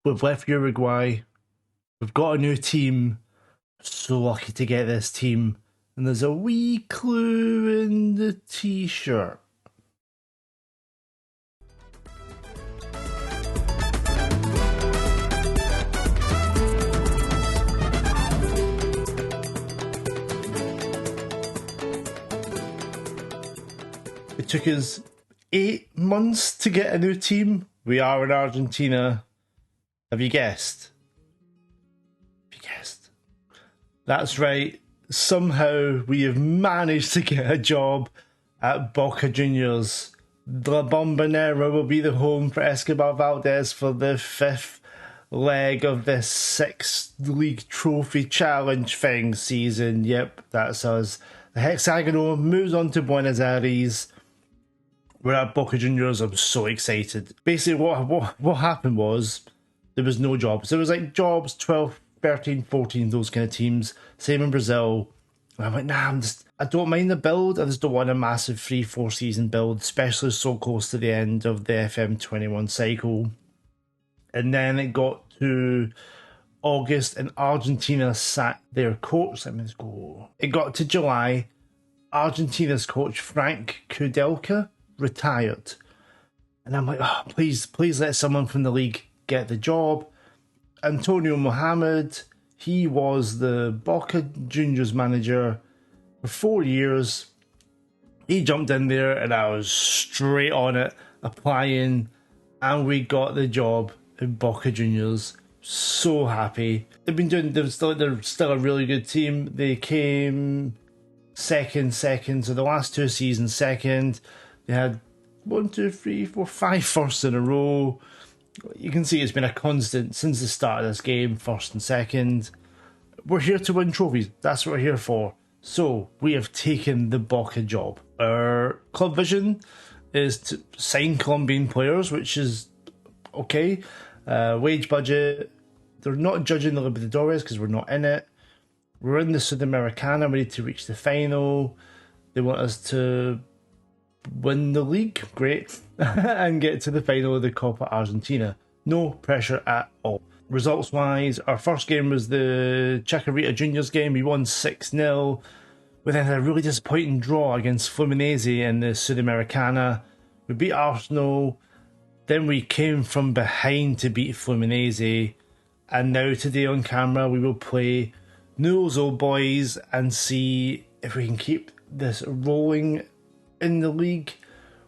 We've left Uruguay. We've got a new team. So lucky to get this team. And there's a wee clue in the t-shirt. It took us 8 months to get a new team. We are in Argentina. Have you guessed? That's right. Somehow we have managed to get a job at Boca Juniors. La Bombonera will be the home for Escobar Valdez for the 5th leg of this 6th league trophy challenge thing season. Yep, that's us. The Hexágono moves on to Buenos Aires. We're at Boca Juniors. I'm so excited. Basically, what happened was there was no jobs. There was like jobs 12, 13, 14, those kind of teams. Same in Brazil. And I'm like, nah, I don't mind the build. I just don't want a massive 3-4 season build, especially so close to the end of the FM21 cycle. And then it got to August and Argentina sacked their coach. Let me just go. It got to July. Argentina's coach, Frank Kudelka, retired. And I'm like, oh, please let someone from the league get the job. Antonio Mohamed, he was the Boca Juniors manager for 4 years. He jumped in there and I was straight on it, applying, and we got the job in Boca Juniors. So happy. They're still a really good team. They came second, so the last 2 seasons second. They had 1, 2, 3, 4, 5 firsts in a row. You can see it's been a constant since the start of this game, first and second. We're here to win trophies. That's what we're here for. So we have taken the Boca job. Our club vision is to sign Colombian players, which is okay. Wage budget. They're not judging the Libertadores because we're not in it. We're in the Sudamericana. We need to reach the final. They want us to win the league, great, and get to the final of the Copa Argentina. No pressure at all. Results wise, our first game was the Chacarita Juniors game. We won 6-0. We then had a really disappointing draw against Fluminense in the Sudamericana. We beat Arsenal. Then we came from behind to beat Fluminense. And now today on camera we will play Newell's Old Boys and see if we can keep this rolling in the league.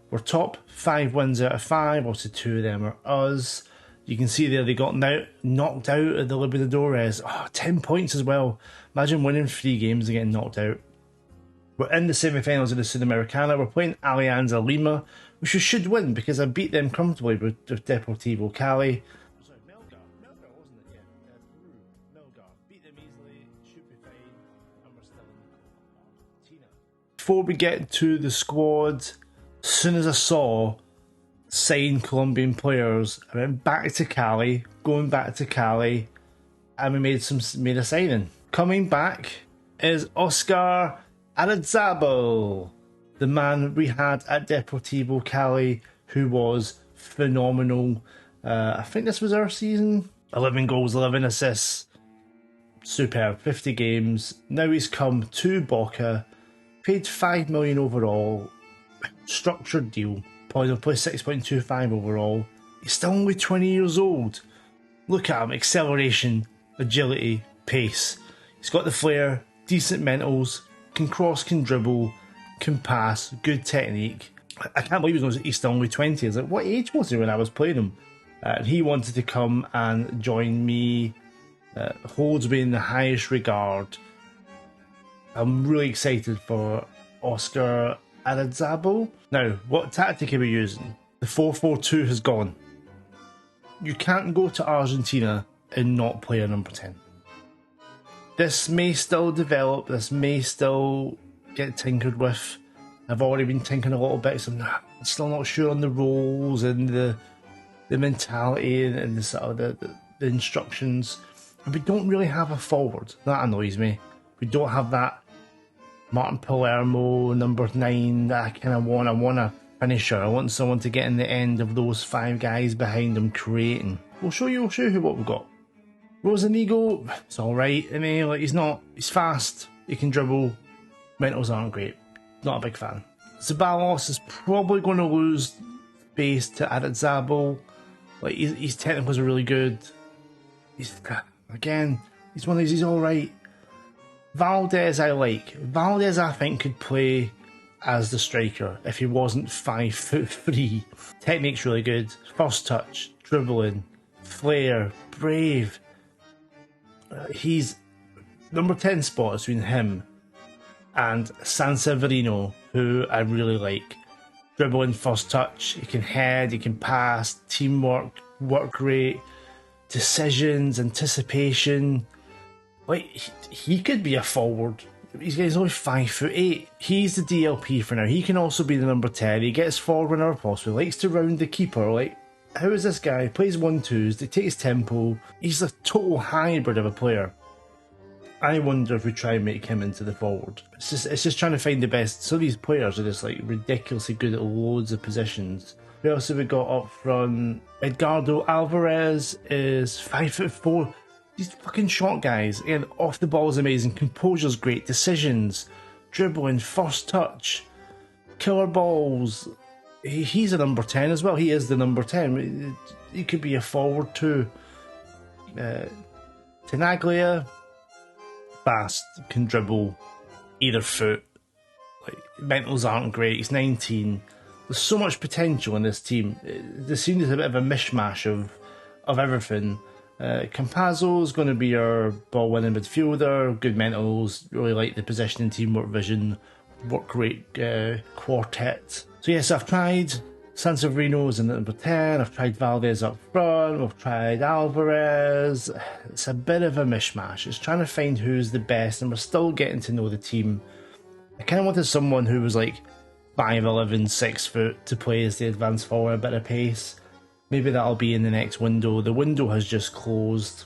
We're top 5 wins out of 5, also 2 of them are us. You can see there they got knocked out of the Libertadores. 10 points as well. Imagine winning 3 games and getting knocked out. We're in the semi-finals of the Sudamericana. We're playing Alianza Lima, which we should win because I beat them comfortably with Deportivo Cali. Sorry, Melgar wasn't it yet? Melgar. Beat them easily, should be fine, and we're still in Argentina. Before we get to the squad, as soon as I saw signed Colombian players, I went back to Cali, and we made a signing. Coming back is Oscar Addons, the man we had at Deportivo Cali, who was phenomenal. I think this was our season. 11 goals, 11 assists. Superb, 50 games. Now he's come to Boca, paid 5 million overall, structured deal. Probably play 6.25 overall. He's still only 20 years old. Look at him, acceleration, agility, pace. He's got the flair, decent mentals, can cross, can dribble, can pass, good technique. I can't believe he's still only 20. I was like, what age was he when I was playing him? And he wanted to come and join me. Holds me in the highest regard. I'm really excited for Oscar Addons. Now, what tactic are we using? The 4-4-2 has gone. You can't go to Argentina and not play a number 10. This may still develop, this may still get tinkered with. I've already been tinkering a little bit, so I'm still not sure on the roles and the mentality and the sort of the instructions. And we don't really have a forward. That annoys me. We don't have that Martin Palermo, number 9, that I kind of want. I want a finisher. I want someone to get in the end of those 5 guys behind them creating. we'll show you what we've got. Rosanigo, it's alright. I mean, like, he's fast, he can dribble, mentals aren't great. Not a big fan. Zabalos is probably going to lose base to Addons. Like, his technicals are really good. He's one of these, he's alright. Valdez I like. Valdez I think could play as the striker if he wasn't 5'3". Technique's really good. First touch, dribbling, flair, brave. He's number 10 spot between him and Sanseverino, who I really like. Dribbling, first touch, he can head, he can pass, teamwork, work rate, decisions, anticipation. Like, he could be a forward. He's only 5'8". He's the DLP for now. He can also be the number 10. He gets forward whenever possible. Likes to round the keeper. Like, how is this guy? Plays 1-2s. He takes tempo. He's a total hybrid of a player. I wonder if we try and make him into the forward. It's just trying to find the best. Some of these players are just like ridiculously good at loads of positions. Who else have we got up front? Edgardo Alvarez is 5'4". These fucking short guys. Again, off the ball is amazing. Composure's great. Decisions, dribbling, first touch, killer balls. He's a number 10 as well. He is the number 10. He could be a forward too. Tenaglia, fast, can dribble, either foot. Like, mentals aren't great. He's 19. There's so much potential in this team. The scene is a bit of a mishmash of everything. Campazzo's going to be our ball-winning midfielder. Good mentals. Really like the positioning, teamwork, vision, work rate quartet. So yes, I've tried Sanseverino as a number 10. I've tried Valdez up front. We've tried Alvarez. It's a bit of a mishmash. It's trying to find who's the best, and we're still getting to know the team. I kind of wanted someone who was like 5'11", 6 foot to play as the advanced forward, a bit of pace. Maybe that'll be in the next window. The window has just closed.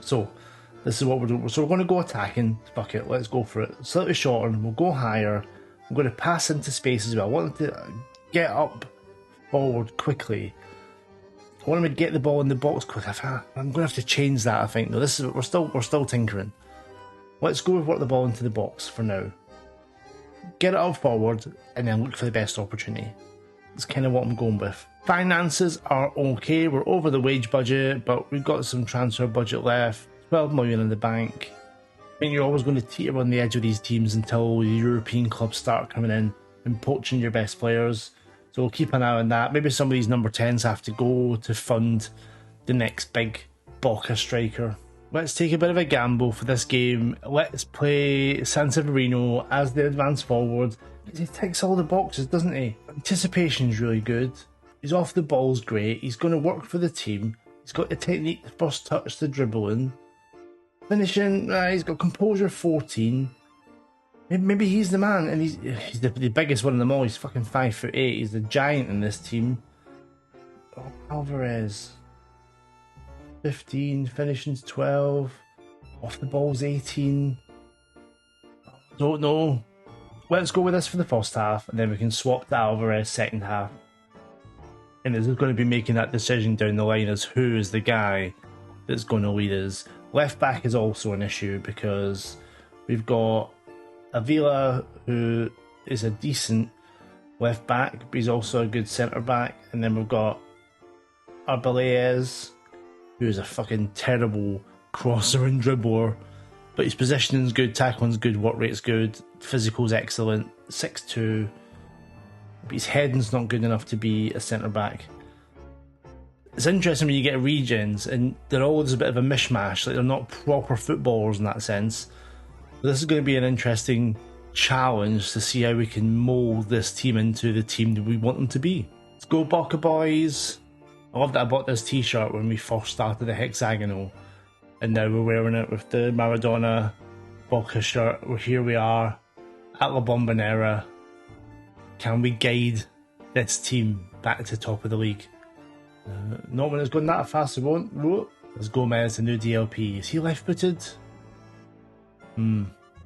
So this is what we're doing. So we're going to go attacking. Fuck it, let's go for it. Slightly shorter, we'll go higher. I'm going to pass into space as well. I want them to get up forward quickly. I want them to get the ball in the box quick. I'm going to have to change that, I think. No, this is we're still tinkering. Let's go with work the ball into the box for now. Get it up forward and then look for the best opportunity. That's kind of what I'm going with. Finances are okay. We're over the wage budget, but we've got some transfer budget left. 12 million in the bank. I think you're always going to teeter on the edge of these teams until the European clubs start coming in and poaching your best players. So we'll keep an eye on that. Maybe some of these number 10s have to go to fund the next big Boca striker. Let's take a bit of a gamble for this game. Let's play Sanseverino as the advanced forward. He ticks all the boxes, doesn't he? Anticipation's really good. His off the ball's great. He's going to work for the team. He's got the technique, the first touch, the dribbling. Finishing, he's got composure 14. Maybe he's the man, and he's the biggest one of them all. He's fucking 5'8". He's the giant in this team. Oh, Alvarez. 15, finishing's 12. Off the ball's 18. Don't know. Let's go with this for the first half, and then we can swap to Alvarez second half. And is going to be making that decision down the line as who is the guy that's going to lead us. Left back is also an issue because we've got Avila, who is a decent left back, but he's also a good centre back. And then we've got Arbeláez, who is a fucking terrible crosser and dribbler, but his positioning's good, tackling's good, work rate's good, physical's excellent, 6'2", but his heading's not good enough to be a centre back. It's interesting when you get regens and they're always a bit of a mishmash, like they're not proper footballers in that sense. But this is going to be an interesting challenge to see how we can mould this team into the team that we want them to be. Let's go Boca boys. I love that I bought this t-shirt when we first started the Hexágono, and now we're wearing it with the Maradona Boca shirt. Here we are at La Bombonera. Can we guide this team back to the top of the league? Not when it's going that fast, it won't. There's Gomez, the new DLP. Is he left-footed?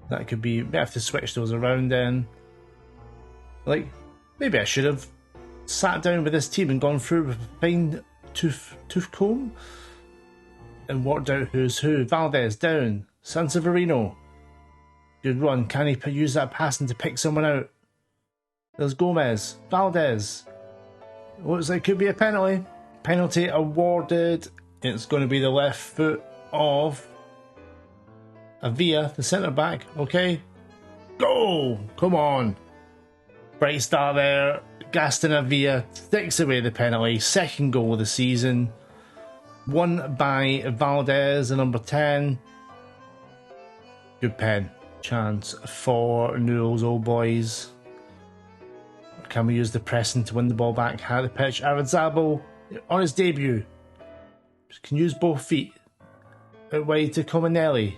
That could be. We have to switch those around then. Like, maybe I should have sat down with this team and gone through with fine tooth comb and worked out who's who. Valdez down. Sanseverino. Good run. Can he use that passing to pick someone out? There's Gomez. Valdez. Looks like it could be a penalty. Penalty awarded. It's going to be the left foot of Avila, the centre back. Okay. Go! Come on. Bright start there. Gaston Avila sticks away the penalty. Second goal of the season. Won by Valdez, the number 10. Good pen. Chance for Newell's old boys. Can we use the pressing to win the ball back? High the pitch. Arizabo on his debut. Can use both feet. Out wide to Cominelli.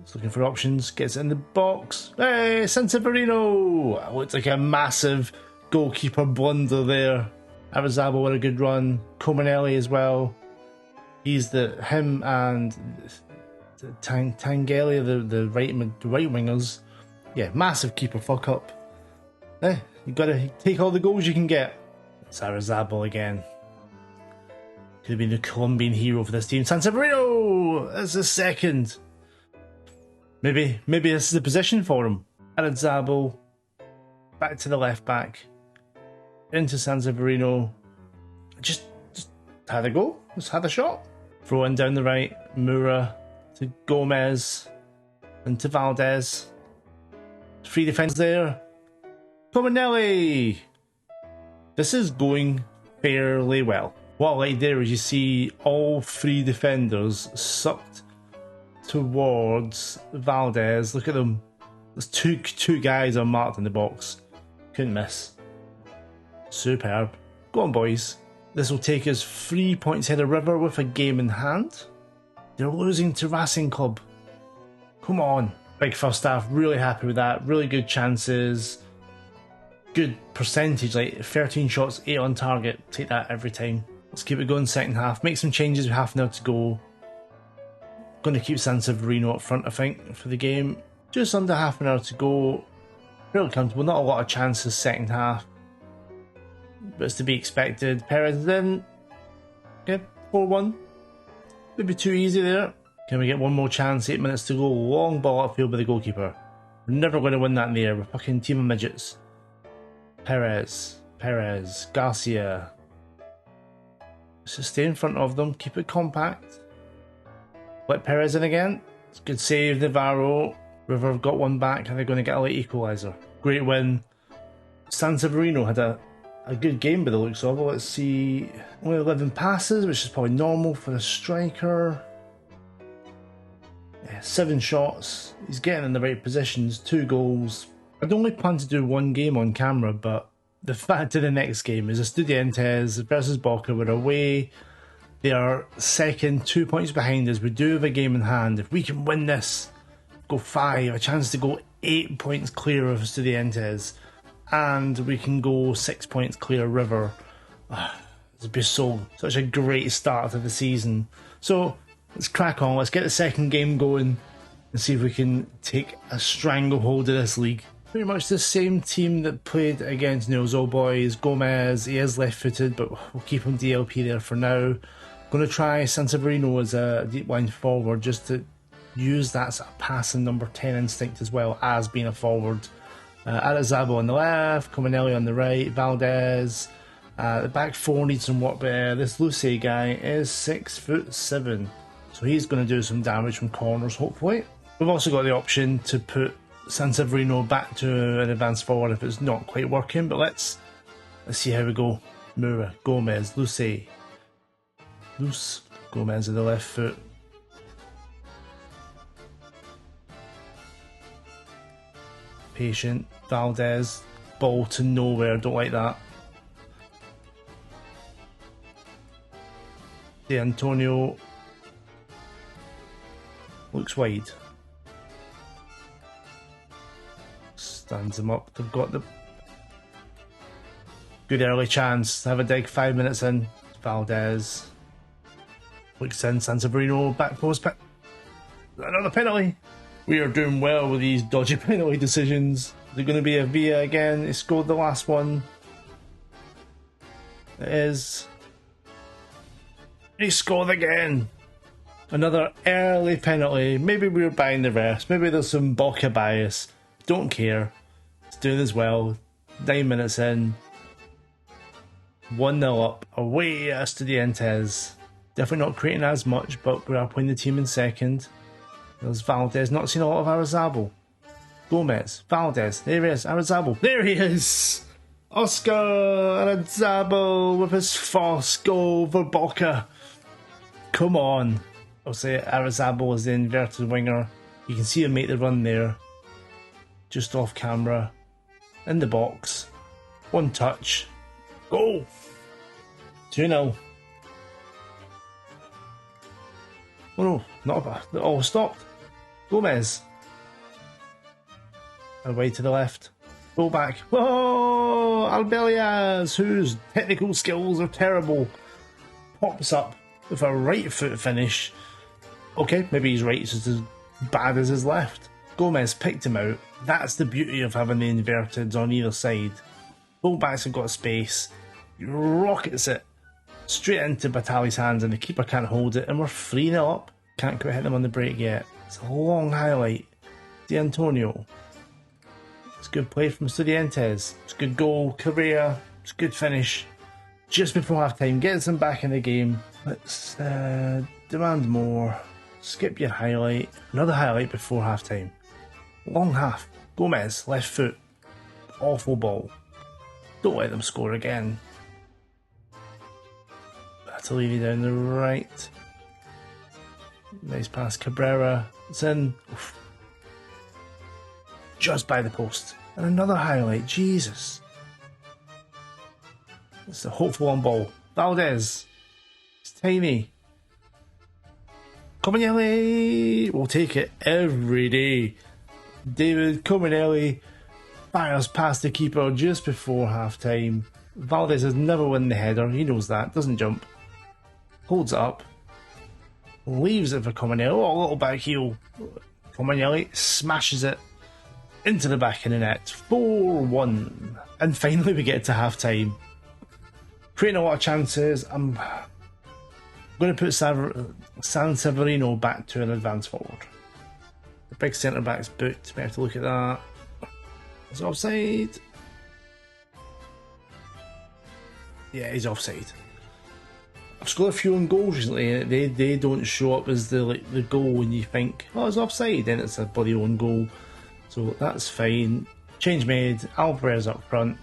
He's looking for options. Gets it in the box. Hey, Sanseverino! Looks like a massive goalkeeper blunder there. Arizabo with a good run. Cominelli as well. Him and Tangeli, the right wingers. Yeah, massive keeper fuck up. You gotta take all the goals you can get. It's Arizabo again. Could have been the Colombian hero for this team. Sanseverino! That's the second. Maybe this is the position for him. Arizabo. Back to the left back. Into Sanseverino. Just had a go. Just had a shot. Throw in down the right. Moura to Gomez. And to Valdez. 3 defence there. Cominelli! This is going fairly well. What I like there is you see all 3 defenders sucked towards Valdez. Look at them. There's two guys are marked in the box. Couldn't miss. Superb. Go on, boys. This will take us 3 points ahead of River with a game in hand. They're losing to Racing Club. Come on. Big first half. Really happy with that. Really good chances. Good percentage. Like 13 shots, 8 on target. Take that every time. Let's keep it going second half. Make some changes with half an hour to go. Going to keep Sanseverino up front, I think, for the game. Just under half an hour to go. Fairly comfortable. Not a lot of chances second half. But it's to be expected. Perez is in. Okay, 4-1. Maybe too easy there. Can we get one more chance? 8 minutes to go. Long ball upfield by the goalkeeper. We're never going to win that in the air. We're fucking team of midgets. Perez. Garcia. So stay in front of them. Keep it compact. Let Perez in again. It's a good save, Navarro. River have got one back and they're going to get a late equaliser. Great win. Sanseverino had a good game by the looks of it. Let's see. Only 11 passes, which is probably normal for a striker. Yeah, 7 shots. He's getting in the right positions. 2 goals. I'd only plan to do 1 game on camera, but the fact of the next game is Estudiantes versus Boca. We're away. They are second, 2 points behind us. We do have a game in hand. If we can win this, go 5, a chance to go 8 points clear of Estudiantes, and we can go 6 points clear of River. It'd be such a great start to the season. So let's crack on. Let's get the second game going and see if we can take a stranglehold of this league. Pretty much the same team that played against Newell's old boys. Gomez, he is left-footed, but we'll keep him DLP there for now. Going to try Sanseverino as a deep line forward, just to use that sort of passing number 10 instinct as well as being a forward. Arizabo on the left, Cominelli on the right, Valdez. The back 4 needs some work, but this Luce guy is 6'7", so he's going to do some damage from corners, hopefully. We've also got the option to put Sanseverino back to an advanced forward if it's not quite working, but let's see how we go. Moura, Gomez, Luce, Gomez at the left foot. Patient, Valdez, ball to nowhere, don't like that. De Antonio looks wide. Stands him up. They've got the good early chance. Have a dig 5 minutes in. Valdez looks in. Sanseverino back post. Another penalty. We are doing well with these dodgy penalty decisions. They're going to be a Villa again. He scored the last one. It is. He scored again. Another early penalty. Maybe we were buying the rest. Maybe there's some Boca bias. Don't care. It's doing as well. 9 minutes in. 1-0 up. Away at Estudiantes. Definitely not creating as much, but we are playing the team in second. There's Valdez. Not seen a lot of Arizabal. Gomez. Valdez. There he is. Arizabal. There he is! Oscar Arizabal with his first goal for Boca. Come on. I'll say Arizabal is the inverted winger. You can see him make the run there. Just off camera. In the box. One touch. Goal! 2-0. Oh no, not bad. Oh, stopped. Gomez. Away to the left. Go back. Oh, Albelias, whose technical skills are terrible. Pops up with a right foot finish. Okay, maybe his right is just as bad as his left. Gomez picked him out. That's the beauty of having the inverteds on either side. Fullbacks have got space. He rockets it straight into Batali's hands and the keeper can't hold it, and we're 3-0 up. Can't quite hit them on the break yet. It's a long highlight. Di Antonio. It's good play from Estudiantes. It's a good goal. Correa. It's a good finish. Just before half time. Gets them back in the game. Let's demand more. Skip your highlight. Another highlight before half time. Long half. Gomez. Left foot. Awful ball. Don't let them score again. Batali down the right. Nice pass. Cabrera. It's in. Oof. Just by the post. And another highlight. Jesus. It's a hopeful on ball. Valdez. It's tiny. Cominelli. We'll take it every day. David Cominelli fires past the keeper just before half time. Valdez has never won the header. He knows that. Doesn't jump. Holds it up. Leaves it for Cominelli. Oh, a little back heel. Cominelli smashes it into the back of the net. 4-1. And finally we get to half time. Creating a lot of chances. I'm going to put San Severino back to an advance forward. The big centre back's booked. We have to look at that. Is it offside? Yeah, he's offside. I've scored a few on goals recently, and they don't show up as the goal when you think, oh, it's offside, and it's a bloody own goal. So that's fine. Change made. Alvarez up front.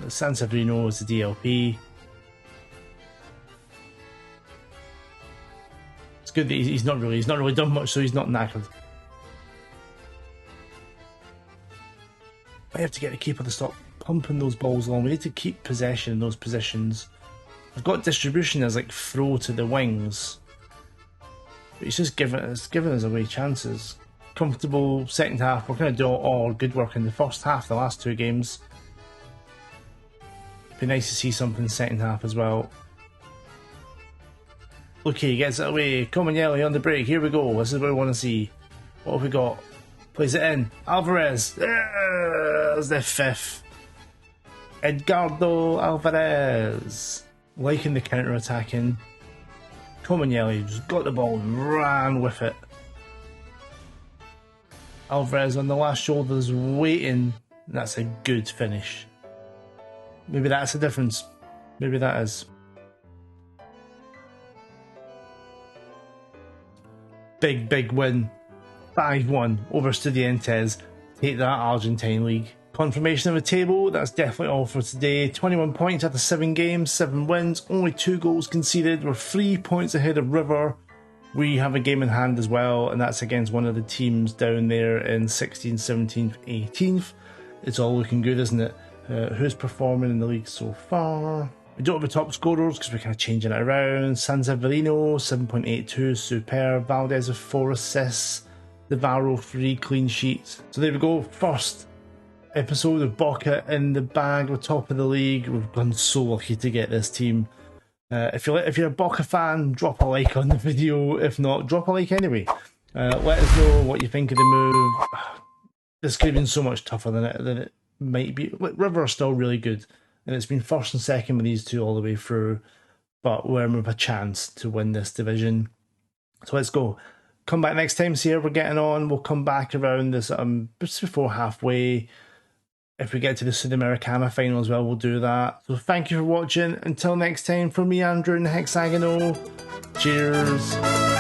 San Severino is the DLP. It's good that he's not really done much, so he's not knackered. I have to get the keeper to stop pumping those balls along. We need to keep possession in those positions. I've got distribution as like throw to the wings, but he's just giving us away chances. Comfortable second half. We're going to do all good work in the first half, the last two games. Be nice to see something second half as well. Okay, he gets it away. Cominelli on the break. Here we go. This is what we want to see. What have we got? Plays it in. Alvarez. There's the fifth. Edgardo Alvarez. Liking the counter-attacking. Cominelli just got the ball and ran with it. Alvarez on the last shoulders waiting. That's a good finish. Maybe that's the difference. Maybe that is. Big win. 5-1 over Estudiantes. Take that, Argentine League. Confirmation of the table, that's definitely all for today. 21 points after 7 games, 7 wins, only 2 goals conceded. We're 3 points ahead of River. We have a game in hand as well, and that's against one of the teams down there in 16th, 17th, 18th. It's all looking good, isn't it? Who's performing in the league so far? We don't have the top scorers because we're kind of changing it around. San Severino, 7.82, superb. Valdez with 4 assists. Navarro, 3 clean sheets. So there we go, first episode of Boca in the bag. We're top of the league. We've been so lucky to get this team. If you're a Boca fan, drop a like on the video. If not, drop a like anyway. Let us know what you think of the move. This could have been so much tougher than it might be. River are still really good. and it's been first and second with these two all the way through, but we're with a chance to win this division. So let's go. Come back next time, see how we're getting on. We'll come back around this just before halfway. If we get to the Sudamericana final as well, we'll do that. So thank you for watching. Until next time, from me, Andrew, in the Hexágono. Cheers.